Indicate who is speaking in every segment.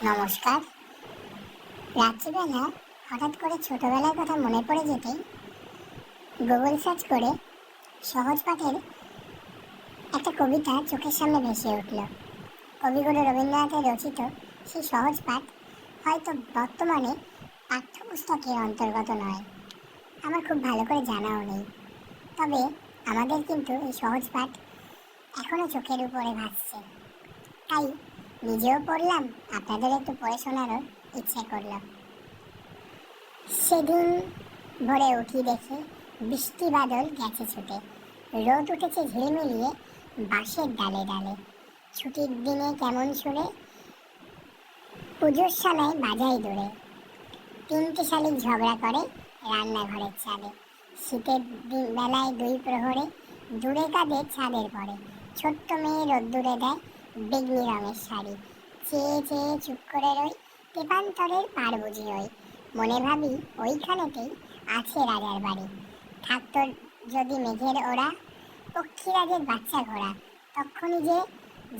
Speaker 1: নমস্কার। রাত্রিবেলা হঠাৎ করে ছোটবেলার কথা মনে পড়ে যেতেই গুগল সার্চ করে সহজ পাঠের একটা কবিতা চোখের সামনে ভেসে উঠল। কবিগুরু রবীন্দ্রনাথের রচিত সেই সহজ পাঠ হয়তো বর্তমানে পাঠ্যপুস্তকের অন্তর্গত নয়, আমার খুব ভালো করে জানাও নেই। তবে আমাদের কিন্তু এই সহজ পাঠ এখনও চোখের উপরে ভাসছে। তাই নিজেও পড়লাম, আপনাদের একটু পড়ে শোনারও ইচ্ছে করল। সেদিন ভোরে উঠি দেখে বৃষ্টি বাদল গেছে ছুটে, রোদ উঠেছে ঝিলমিলিয়ে বাঁশের ডালে ডালে। ছুটির দিনে কেমন সুরে পুজোর সালায় বাজাই দূরে, তিনটি শালিক ঝগড়া করে রান্নাঘরের চালে। শীতের বেলায় দুই প্রহরে দূরে কাঁদে ছাদের পরে, ছোট্ট মেয়ে রোদ্দুরে দেয় বেগনি রঙের শাড়ি। চেয়ে চেয়ে চুপ করে রই, তেপান্তরের পার বুঝি ওই, মনে ভাবি ওইখানেতেই আছে রাজার বাড়ি। থাকতো যদি মেঘের ওরা, পক্ষীরাজের বাচ্চা ঘোড়া, তখনই যে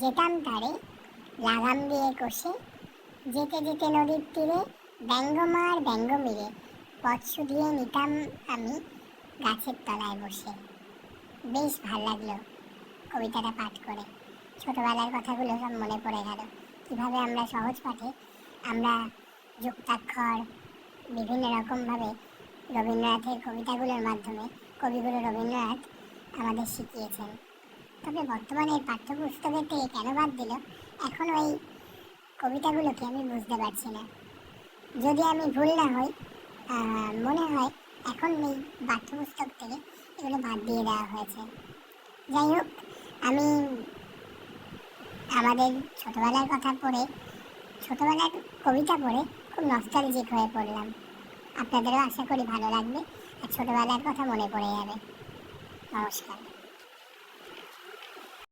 Speaker 1: যেতাম তারে লাগাম দিয়ে কষে। যেতে যেতে নদীর তীরে ব্যঙ্গমার ব্যঙ্গ মিরে, পথ শুধিয়ে নিতাম আমি গাছের তলায় বসে। বেশ ভাল লাগলো কবিতাটা পাঠ করে। ছোটবেলার কথাগুলো সব মনে পড়ে গেল, কীভাবে আমরা সহজ পাঠে আমরা যুক্তাক্ষর বিভিন্ন রকমভাবে রবীন্দ্রনাথের কবিতাগুলোর মাধ্যমে কবিগুরু রবীন্দ্রনাথ আমাদের শিখিয়েছেন। তবে বর্তমানে এই পাঠ্যপুস্তকের থেকে কেন বাদ দিল, এখনও এই কবিতাগুলোকে আমি বুঝতে পারছি না। যদি আমি ভুল না হই, মনে হয় এখন এই পাঠ্যপুস্তক থেকে এগুলো বাদ দিয়ে দেওয়া হয়েছে। যাই হোক, আমি আমাদের ছোটোবেলার কথা পড়ে, ছোটোবেলার কবিতা পড়ে খুব নস্টালজিক হয়ে পড়লাম। আপনাদেরও আশা করি ভালো লাগবে আর ছোটোবেলার কথা মনে পড়ে যাবে। নমস্কার।